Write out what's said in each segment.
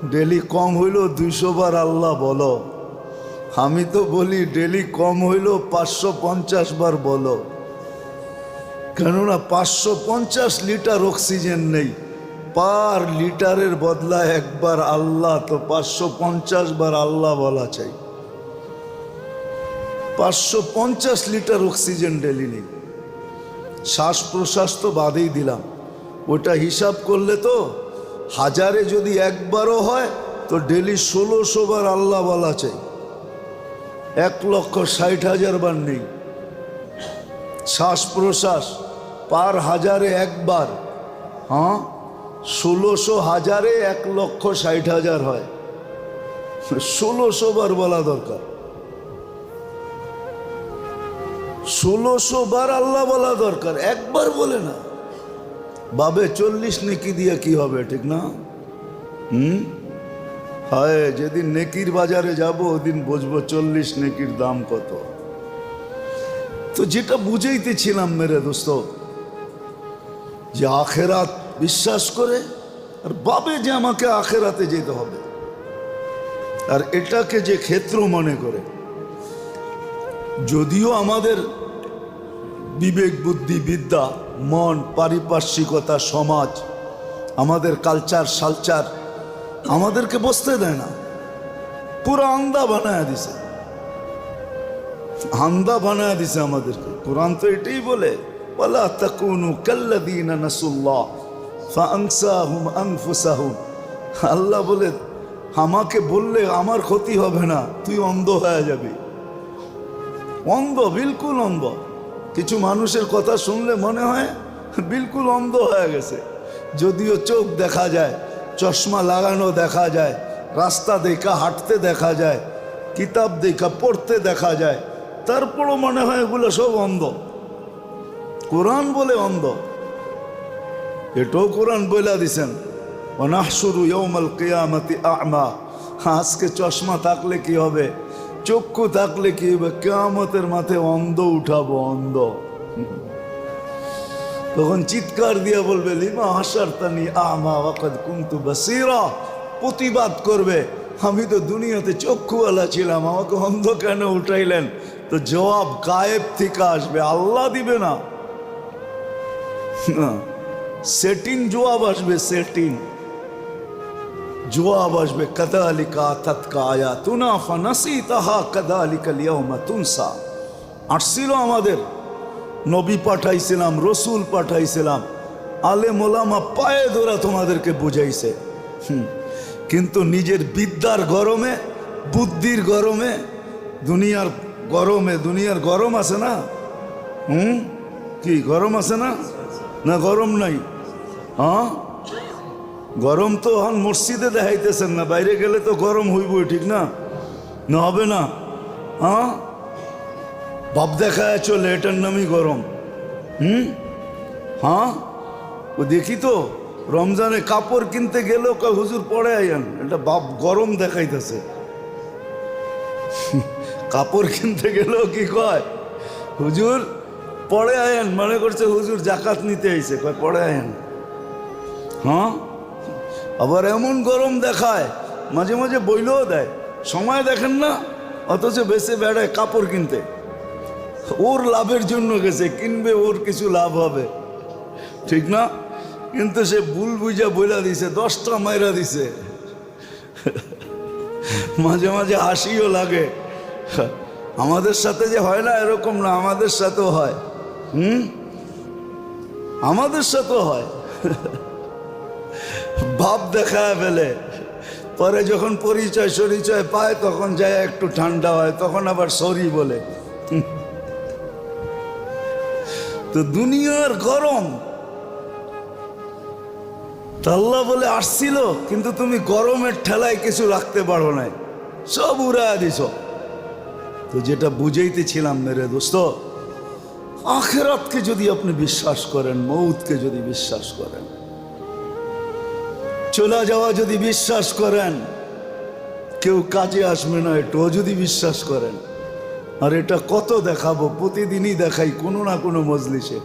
Daily কম হইল 200 বার আল্লাহ বলো। আমি তো বলি ডেলি কম হইল 550 বার বলো, কেননা 550 লিটার অক্সিজেন নেই, পার লিটারের বদলা একবার আল্লাহ, তো 550 বার আল্লাহ বলা চাই। 550 লিটার অক্সিজেন ডেলি নেই। শ্বাস প্রশ্বাস তো বাদেই দিলাম, ওটা হিসাব করলে তো হাজারে যদি একবারও হয় তো ডেলি 1600 বার আল্লাহ বলা চাই। 1,60,000 বার নেই। শ্বাস প্রশ্বাস পার হাজারে একবার, হ্যাঁ 1600 হাজারে 1,60,000 হয়, 1600 বার বলা দরকার। 1600 বার আল্লাহ বলা দরকার, একবার বলে না। বাবে 40 নেকি দিয়ে কি হবে, ঠিক না? হায়, যেদিন নেকির বাজারে যাব ওদিন বুঝবো 40 নেকির দাম কত। তো যেটা বুঝাইতেছিলাম মেরে দোস্ত, যে আখেরাত বিশ্বাস করে আর ভাবে যে আমাকে আখেরাতে যেতে হবে, আর এটাকে যে ক্ষেত্র মনে করে, যদিও আমাদের বিবেক বুদ্ধি বিদ্যা মন পারিপার্শ্বিকতা সমাজ আমাদের কালচার সালচার আমাদেরকে বসতে দেয় না, পুরো আন্দা বানায় দিছে, আন্দা বানায় দিছে আমাদেরকে। কোরআন তো এটাই বলে, ওয়ালা তাকুনু কাল্লাযীনা নাসুল্লাহ ফাআনসাহুম আনফুসাহুম। আল্লাহ বলে আমাকে বললে আমার ক্ষতি হবে না, তুই অন্ধ হয়ে যাবি। অন্ধ, বিলকুল অন্ধ। কিছু মানুষের কথা শুনলে মনে হয় বিলকুল অন্ধ হয়ে গেছে, যদিও চোখ দেখা যায়, চশমা লাগানো দেখা যায়, রাস্তা দেখা হাঁটতে দেখা যায়, কিতাব দেখা পড়তে দেখা যায়, তারপরও মনে হয় এগুলো সব অন্ধ। কোরআন বলে অন্ধ, এটাও কোরআন বলে দিছেন, ওয়ানাহশুরু ইয়াউমাল কিয়ামাতি আ'মা। আজকে চশমা থাকলে কি হবে, চক্ষু থাকলে কি হবে, কিয়ামতের মাঠে অন্ধ উঠাবো, অন্ধ। তখন চিৎকার দিয়ে বলবে, লিমা হাশারতানি আ'মা ওয়াকাদ কুনতু বাসীরা। প্রতিবাদ করবে, আমি তো দুনিয়াতে চক্ষুওয়ালা ছিলাম, আমাকে অন্ধ কেন উঠাইলেন? তো জবাব গায়েব থেকে আসবে, আল্লাহ দিবে না, সেটিং জবাব আসবে, সেটিং জবাব আসবে। কাযালিকা আতাতকা আয়াতুনা ফানাসিতাহা কাযালিকাল ইয়াওমা তুনসা। আসছিল আমাদের নবী পাঠাইছিলাম, রসুল পাঠাইছিলাম, আলেম ওলামা পায়ে ধরা তোমাদেরকে বুঝাইছে, কিন্তু নিজের বিদ্যার গরমে, বুদ্ধির গরমে, দুনিয়ার গরমে, দুনিয়ার গরম আছে না, কি গরম আছে না? না গরম নাই? হ্যাঁ, গরম তো হন মসজিদে দেখাইতেছেন না, বাইরে গেলে তো গরম হইবই, ঠিক না? না হবে না? হ্যাঁ, ভাব দেখায় চলে, এটার নামই গরম। হ্যাঁ, ও দেখি তো রমজানে কাপড় কিনতে গেলেও কয় হুজুর পরে আইন, এটা বাপ গরম দেখাইতেছে। কাপড় কিনতে গেলেও কি কয়, হুজুর পরে আয়েন, মনে করছে হুজুর জাকাত নিতে আইছে, কয় পরে আয়েন। হ্যাঁ, আবার এমন গরম দেখায়, মাঝে মাঝে বইলেও দেয়, সময় দেখেন না, অথচ বেশি বেড়ায় কাপড় কিনতে। ওর লাভের জন্য গেছে, কিনবে, ওর কিছু লাভ হবে, ঠিক না? কিন্তু সে ভুল বুঝা বইলা দিছে, 10টা মাইরা দিছে। মাঝে মাঝে হাসিও লাগে, আমাদের সাথে যে হয় না এরকম না, আমাদের সাথেও হয়, আমাদের সাথেও হয়। ভাব দেখায় ফেলে, পরে যখন পরিচয় সরিচয় পায় তখন যায় একটু ঠান্ডা হয়, তখন আবার সরি বলে। তো দুনিয়ার গরম, আল্লাহ বলে আসছিল, কিন্তু তুমি গরমের ঠেলায় কিছু রাখতে পারো নাই, সব উড়ায় দিছ। তো যেটা বুঝাইতেছিলাম মেরে দোস্ত, আখিরাতকে যদি আপনি বিশ্বাস করেন, মৌতকে যদি বিশ্বাস করেন, চলে যাওয়া যদি বিশ্বাস করেন, কেউ কাজে আসবে না, এটাও যদি বিশ্বাস করেন, আর এটা কত দেখাবো, প্রতিদিনই দেখাই কোনো না কোনো মজলিসে,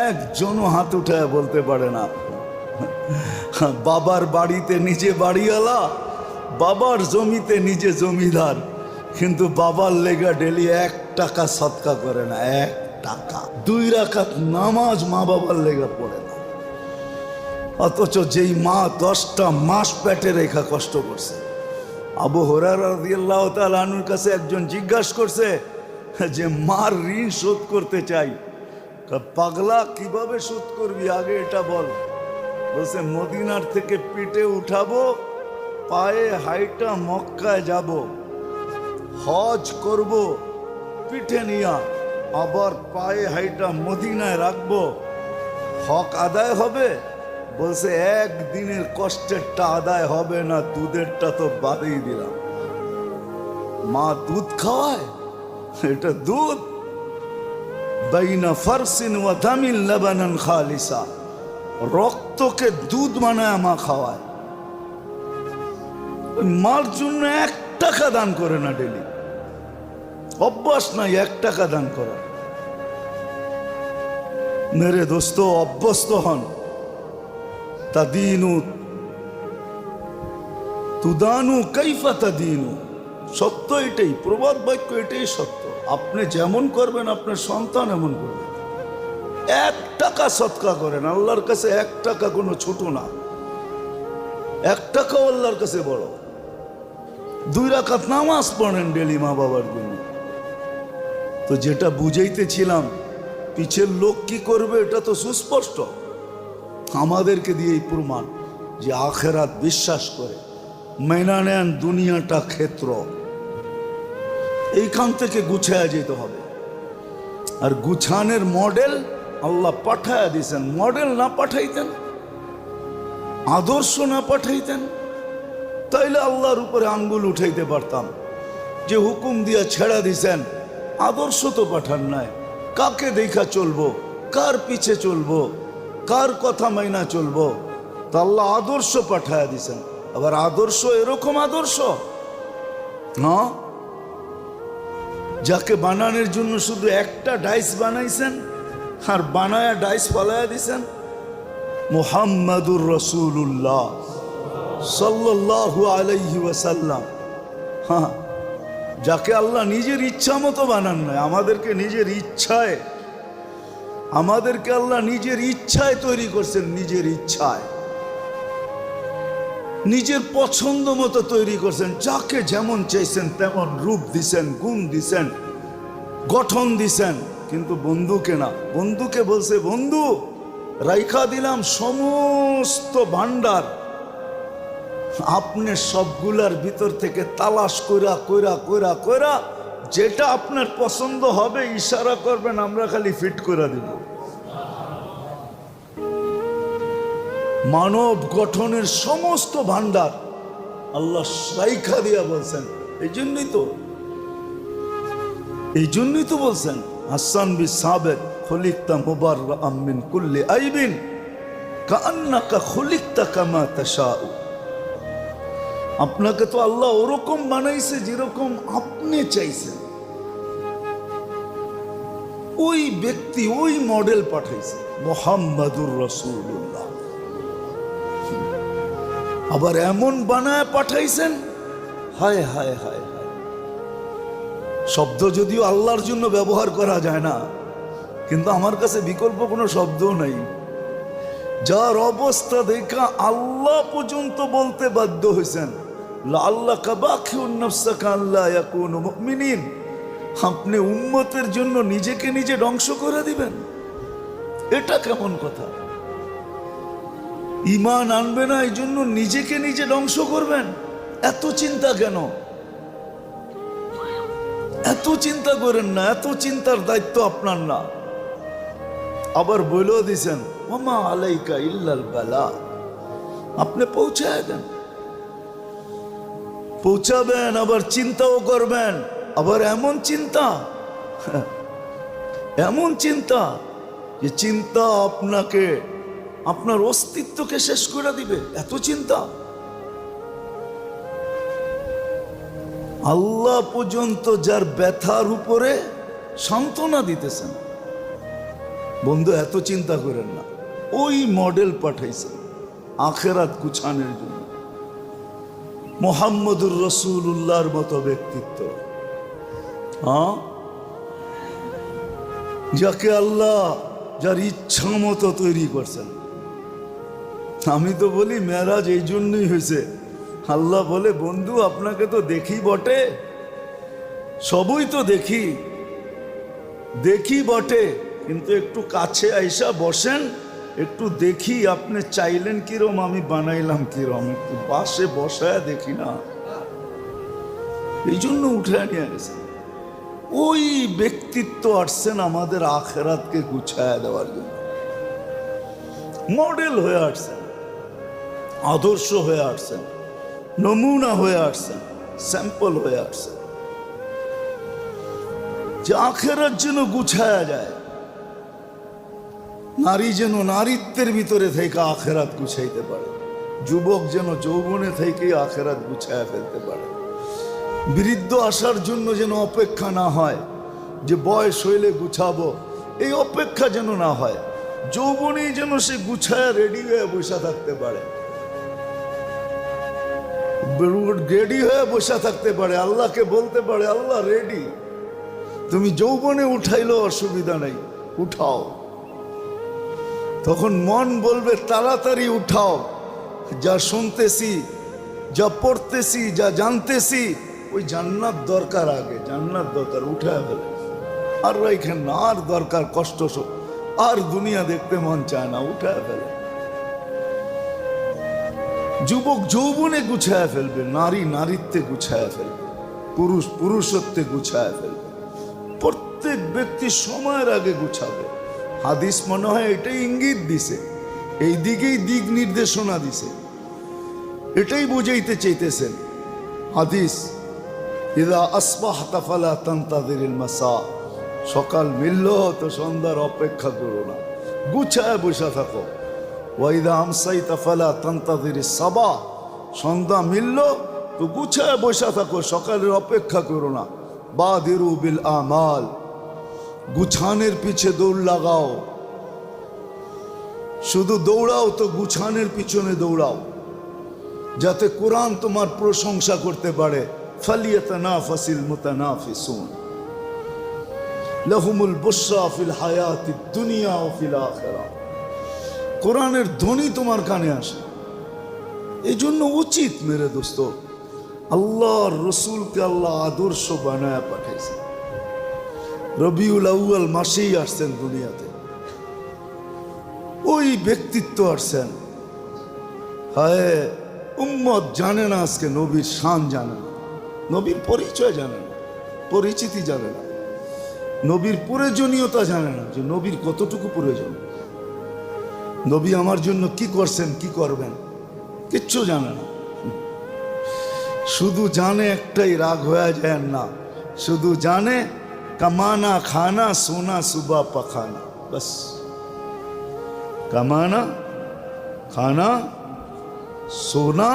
একজনও হাত উঠায় বলতে পারে না বাবার বাড়িতে নিজে বাড়িওয়ালা, বাবার জমিতে নিজে জমিদার, কিন্তু বাবার লেগা ডেলি 1 টাকা সদকা করে না। 1 টাকা 2 রাকাত নামাজ মা বাবার লেগা পড়ে না। অথচ যেই মা 10টা মাস পেটে রেখা কষ্ট করছে। আবু হুরায়রা রাদিয়াল্লাহু তাআলা আনহুর কাছে একজন জিজ্ঞাসা করছে যে মার ঋণ শোধ করতে চাই। পাগলা, কিভাবে শোধ করবি আগে এটা বল। বলছে মদিনার থেকে পিঠে উঠাবো, পায়ে হাইটা মক্কায় যাব, হজ করব পিঠে নিয়া, আবার পায়ে হাইটা মদিনায় রাখবো, হক আদায় হবে। বলছে একদিনের কষ্টেরটা আদায় হবে না, দুধেরটা তো বাদেই দিলাম। মা দুধ খাওয়ায়, এটা দুধ। বাইনা ফারসিন ওয়া দামিন লাবানান খালিসা, রক্তকে দুধ বানায় মা খাওয়ায়। মার জন্য 1 টাকা দান করে না ডেলি, অভ্যাস নাই 1 টাকা দান করার। মেরে দোস্ত, অভ্যস্ত হন। তাদিনু তুদানু কাইফা তাদিনু, সত্য এটাই, প্রবাদ বাক্য এটাই সত্য। আপনি যেমন করবেন আপনার সন্তান এমন করবে। 1 টাকা সদকা করেন, আল্লাহর কাছে 1 টাকা কোনো ছোট না। 1 টাকাও আল্লাহর কাছে বড়। 2 রাকাত নামাজ পড়েন ডেলি মা বাবার জন্য। তো যেটা বুঝাইতেছিলাম, পিছের লোক কি করবে এটা তো সুস্পষ্ট। আমাদেরকে দিয়েই প্রমাণ যে আখেরাত বিশ্বাস করে মেনা নেন দুনিয়াটা ক্ষেত্র। এইখান থেকে গুছায়া যেতে হবে। আর গুছানের মডেল আল্লাহ পাঠায়া দিয়েছেন। মডেল না পাঠাইতেন, আদর্শ না পাঠাইতেন, তাইলে আল্লাহর উপরে আঙ্গুল উঠাইতে পারতাম। যে হুকুম দিয়া ছেড়া দিছেন, আদর্শ তো পাঠান নাই। কাকে দেখা চলবো, কার পিছে চলবো, কার কথা মাইনা চলবো? তা আল্লাহ আদর্শ পাঠায়া দিছেন। আবার আদর্শ এরকম আদর্শ না যাকে বানানোর জন্য শুধু একটা ডাইস বানাইছেন আর বানায়া ডাইস পালায়া দিছেন। মুহাম্মাদুর রাসূলুল্লাহ সাল্লাল্লাহু আলাইহি ওয়াসাল্লাম, হ্যাঁ, যাকে আল্লাহ নিজের ইচ্ছা মতো বানান নাই, আমাদেরকে আল্লাহ নিজের ইচ্ছায় তৈরি করছেন। নিজের ইচ্ছায়, নিজের পছন্দ মতো তৈরি করছেন। যাকে যেমন চাইছেন তেমন রূপ দিছেন, গুণ দিছেন, গঠন দিছেন। কিন্তু বন্ধুকে না। বন্ধুকে বলছে, বন্ধু রাইখা দিলাম সমস্ত ভান্ডার, আপনি সবগুলার ভিতর থেকে তালাশ কইরা কইরা কইরা কইরা যেটা আপনার পছন্দ হবে ইশারা করবেন, আমরা খালি ফিট করে দিব। মানব গঠনের সমস্ত ভান্ডার আল্লাহ রাইখা দিয়া বলছেন। এই জন্যই তো বলছেন হাসান বিন সাবিত, খুলিকতা মুবাররাআম মিন কুল্লি আইবিন কাআন্নাকা খুলিকতা কামা তাশাউ। আপনাকে তো আল্লাহ ওরকম বানাইছে যেরকম আপনি চাইছেন। ওই ব্যক্তি, ওই মডেল পাঠাইছে মুহাম্মাদুর রাসূলুল্লাহ। আবার এমন বানায় পাঠাইছেন, হায় হায় হায় হায়। শব্দ যদিও আল্লাহর জন্য ব্যবহার করা যায় না, কিন্তু আমার কাছে বিকল্প কোনো শব্দও নাই। যার অবস্থা দেখা আল্লাহ পর্যন্ত বলতে বাধ্য হয়েছেন, লাআল্লাকা বাখিউন নাফসাকা আল্লা ইয়াকুনু মুমিনিন। আপনি উম্মতের জন্য নিজেকে নিজে ধ্বংস করে দিবেন, এটা কেমন কথা? ঈমান আনবে না এই জন্য নিজেকে নিজে ধ্বংস করবেন? এত চিন্তা কেন? এত চিন্তা করেন না, এত চিন্তার দায়িত্ব আপনার না। আবার বলেও দিছেন ওমা আলাইকা ইল্লাল বালাগ, আপনি পৌঁছায় দেন, পৌঁছাবেন, আবার চিন্তাও করবেন। আবার এমন চিন্তা যে চিন্তা আপনাকে, আপনার অস্তিত্বকে শেষ করে দিবে। এত চিন্তা আল্লাহ পর্যন্ত যার ব্যথার উপরে সান্ত্বনা দিতেছেন। বন্ধু এত চিন্তা করেন না, ওই মডেল পাঠাইছেন। আখেরাত গুছানোর জন্য। মুহাম্মদুর রাসূলুল্লাহর মতো ব্যক্তিত্ব, হ্যাঁ, যাকে আল্লাহ যার ইচ্ছা মতো তৈরি করছেন। আমি তো বলি মেরাজ এই জন্যই হয়েছে, আল্লাহ বলে বন্ধু আপনাকে তো দেখি বটে, সবই তো দেখি বটে, কিন্তু একটু কাছে আইসা বসেন, একটু দেখি আপনি চাইলেন কিরম, আমি বানাইলাম কিরম, একটু পাশে বসায় দেখি না, এই জন্য উঠে নিয়ে গেছে। ওই ব্যক্তিত্ব আসছেন আমাদের আখেরাতকে গুছায় দেওয়ার জন্য, মডেল হয়ে আসছেন, আদর্শ হয়ে আসছেন, নমুনা হয়ে আসছেন, স্যাম্পল হয়ে আসছেন, যে আখেরাত যেন গুছায়া যায়। নারী যেন নারীত্বের ভিতরে থেকে আখেরাত গুছাইতে পারে, যুবক যেন যৌবনে থেকে আখেরাত গুছায়া ফেলতে পারে। বৃদ্ধ আসার জন্য যেন অপেক্ষা না হয় যে বয়স হইলে গুছাবো, এই অপেক্ষা যেন না হয়, যৌবনেই যেন সে গুছায়া রেডি হয়ে বসে থাকতে পারে, রেডি হয়ে বসে থাকতে পারে, আল্লাহকে বলতে পারে আল্লাহ রেডি, তুমি যৌবনে উঠাইলো অসুবিধা নাই, উঠাও। তখন মন বলবে তাড়াতাড়ি উঠাও, যা শুনতেছি, যা পড়তেছি, যা জানতেছি, ওই জান্নাত দরকার, আগে জান্নাত দরকার, উঠায় ফেলে। আর এখানে না, আর দরকার কষ্ট, আর দুনিয়া দেখতে মন চায় না, উঠায় ফেলে। যুবক যৌবনে গুছায় ফেলবে, নারী নারীত্বে গুছায় ফেলবে, পুরুষ পুরুষত্বে গুছায় ফেলবে, প্রত্যেক ব্যক্তি সময়ের আগে গুছাবে। হাদিস মনে হয় এটাই ইঙ্গিত দিছে, এই দিকেই দিক নির্দেশনা দিছে, এটাই বুঝাইতে চাইতেছেন হাদিস। ইদা আসবাহতা ফালা তানতাযিরিল মাসা, সকাল মিলল তো সন্ধ্যার অপেক্ষা করো না, গুছায় বসে থাকো। ওয়াইদা আমসাইতা ফালা তানতাযিরিস সাবা, সন্ধ্যা মিলল তো গুছায় বসে থাকো, সকালের অপেক্ষা করো না। বাদিরু বিল আমাল, গুছানের পিছে দৌড় লাগাও, শুধু দৌড়াও তো গুছানের পিছনে দৌড়াও, যাতে কোরআন তোমার প্রশংসা করতে পারে। ফালিয়াতানাফাসিল মুতানাফিসুন লাহুমুল বুশরা ফিল হায়াতিদ দুনিয়া ওয়া ফিল আখিরাহ। কোরআনের ধ্বনি তোমার কানে আসে, এই জন্য উচিত মেরে দোস্ত, আল্লাহর রসুলকে আল্লাহ আদর্শ বানায় পাঠাইছে। রবিউল আউয়াল মাসেই আসছেন দুনিয়াতে, ওই ব্যক্তিত্ব আসছেন। হায় উম্মত জানে না আজকে নবীর শান, জানে না, নবীর পরিচয় জানে না, পরিচিতি জানে না, নবীর প্রয়োজনীয়তা জানে না, যে নবীর কতটুকু প্রয়োজন, নবী আমার জন্য কি করছেন, কি করবেন, কিচ্ছু জানে না। শুধু জানে একটাই, রাগ হয়ে যায় না, শুধু জানে কামানা খানা সোনা সুবা পখানা, বস কামানা খানা সোনা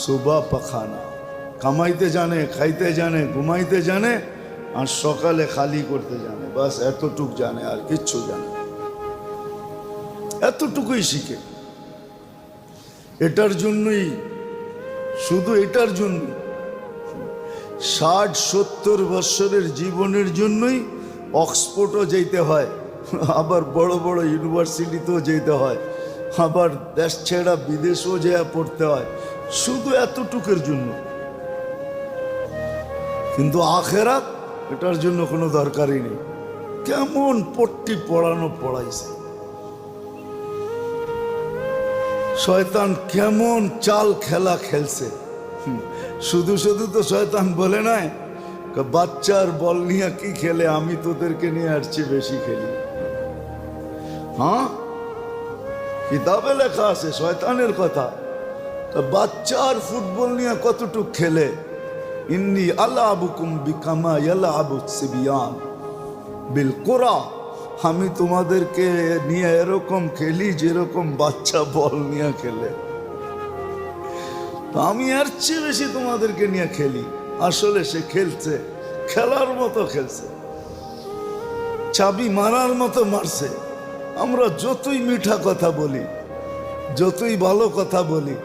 সুবা পখানা, কামাইতে জানে, খাইতে জানে, ঘুমাইতে জানে, আর সকালে খালি করতে জানে, বাস এতটুক জানে, আর কিচ্ছু জানে, এতটুকুই শিখে। এটার জন্যই, শুধু এটার জন্য 60-70 বছরের জীবনের জন্যই অক্সফোর্ডও যেতে হয়, আবার বড় বড় ইউনিভার্সিটিতেও যেতে হয়, আবার দেশ ছেড়া বিদেশেও যেয়ে পড়তে হয়, শুধু এতটুকুর জন্য। কিন্তু আখেরাত এটার জন্য কোনো দরকারই নেই। কেমন পট্টি পড়ানো পড়াইছে, শয়তান কেমন চাল খেলা খেলছে। শুধু শুধু তো শয়তান বলে নাই বাচ্চার বল নিয়ে কি খেলে, আমি তোদেরকে নিয়ে আসছি বেশি খেলি। হ্যাঁ, কিতাবে লেখা আছে শয়তানের কথা, বাচ্চার ফুটবল নিয়ে কতটুক খেলে। ইন্নী আলাবুকুম বিকামা ইয়ালাবুস সিবিয়ান বিল কুরা, আমি তোমাদেরকে নিয়ে এরকম খেলি যেরকম বাচ্চা বল নিয়ে খেলে, আমি এর চেয়ে বেশি তোমাদেরকে নিয়ে খেলি। আসলে সে খেলছে, খেলার মতো খেলছে, চাবি মারার মতো মারছে। আমরা যতই মিঠা কথা বলি, যতই ভালো কথা বলি,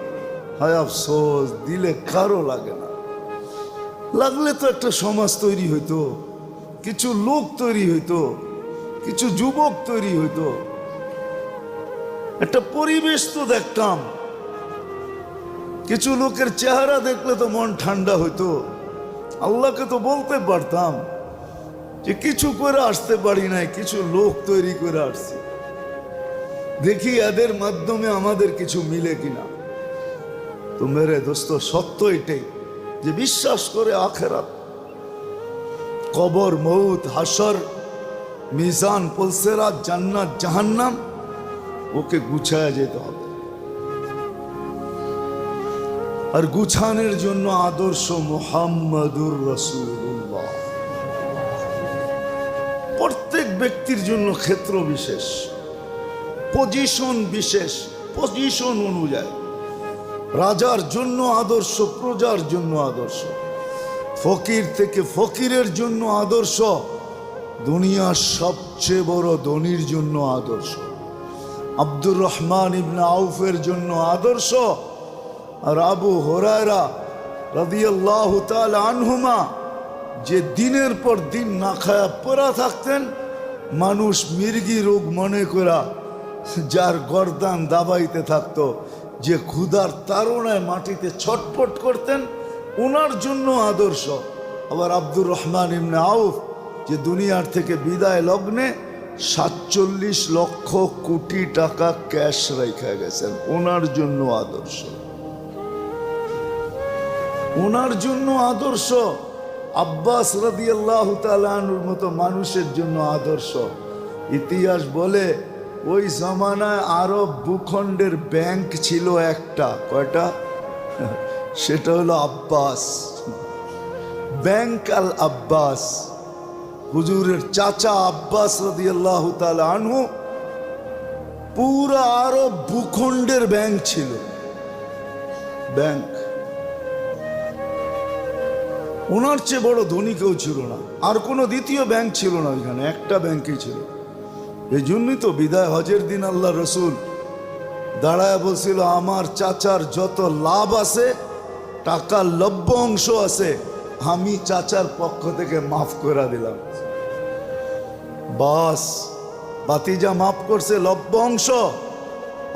হায় আফসোস, দিলে কারো লাগে না। লাগলে তো একটা সমাজ তৈরি হইতো, কিছু লোক তৈরি হইতো, কিছু যুবক তৈরি হইতো, একটা পরিবেশ তো দেখতাম। কিছু লোকের চেহারা দেখলে তো মন ঠান্ডা হইতো। আল্লাহকে তো বলতে পারতাম যে কিছু করে আসতে পারি নাই, কিছু লোক তৈরি করে আসছি, দেখি এদের মাধ্যমে আমাদের কিছু মিলে কিনা। তো মেরে দোস্ত, সত্য এটাই যে বিশ্বাস করে আখেরাত, কবর, মউত, হাসর, মিজান, পুলসিরাত, জান্নাত, জাহান্নাম, ওকে গুছায় যেতে হবে। আর গুছানোর জন্য আদর্শ মুহাম্মাদুর রাসূলুল্লাহ। প্রত্যেক ব্যক্তির জন্য ক্ষেত্র বিশেষ, পজিশন বিশেষ, পজিশন অনুযায়ী রাজার জন্য আদর্শ, প্রজার জন্য আদর্শ, ফকির থেকে ফকিরের জন্য আদর্শ, দুনিয়ার সবচেয়ে বড় ধনীর জন্য আদর্শ, আব্দুর রহমান ইবনে আউফের জন্য আদর্শ, আর আবু হুরায়রা রাদিয়াল্লাহু তাআলা আনহুমা যে দিনের পর দিন না খায়া পড়া থাকতেন, মানুষ মির্গি রোগ মনে করা যার গর্দান দাবাইতে থাকতো, যে ক্ষুধার তাড়নায় মাটিতে ছটফট করতেন, ওনার জন্য আদর্শ। আবার আব্দুর রহমান ইবনে আউফ যে দুনিয়ার থেকে বিদায় লগ্নে ৪৭ লক্ষ কোটি টাকা ক্যাশ রেখে গেছেন, ওনার জন্য আদর্শ। ওনার জন্য আদর্শ। আব্বাস রাদিয়াল্লাহু তাআলা আনহুর মতো মানুষের জন্য আদর্শ। ইতিহাস বলে ওই জামানায় আরব ভূখণ্ডের ব্যাংক ছিল একটা, কয়টা? সেটা হলো আব্বাস, ব্যাংক আল আব্বাস। হুজুরের চাচা আব্বাস রাদিয়াল্লাহু তাআলা আনহু পুরা আরব ভূখণ্ডের ব্যাংক ছিল, ব্যাংক। ওনার চেয়ে বড় ধনী কেউ ছিল না, আর কোনো দ্বিতীয় ব্যাংক ছিল না ওইখানে, একটা ব্যাংকই ছিল। এই জন্যই তো বিদায় হজের দিন আল্লাহ রসুল দাঁড়ায় বলছিল, আমার চাচার যত লাভ আছে, টাকার লব্য অংশ আছে, আমি চাচার পক্ষ থেকে মাফ করে দিলাম। বাস, বাতিজা মাফ করছে লব্য অংশ,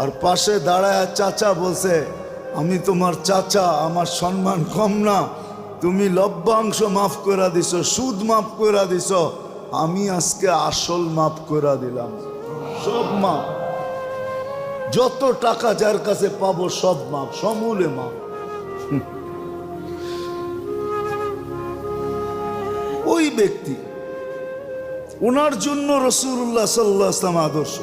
আর পাশে দাঁড়ায় চাচা বলছে, আমি তোমার চাচা, আমার সম্মান কম না, তুমি লভ্যাংশ মাফ করে দিছ, সুদ মাফ করে দিছ, আমি আজকে আসল মাফ করে দিলাম, সব মাফ। যত টাকা যার কাছে পাবো সব মাফ, সমূলে মাফ। ওই ব্যক্তি, ওনার জন্য রাসূলুল্লাহ সাল্লাল্লাহু আলাইহি ওয়াসাল্লাম আদর্শ।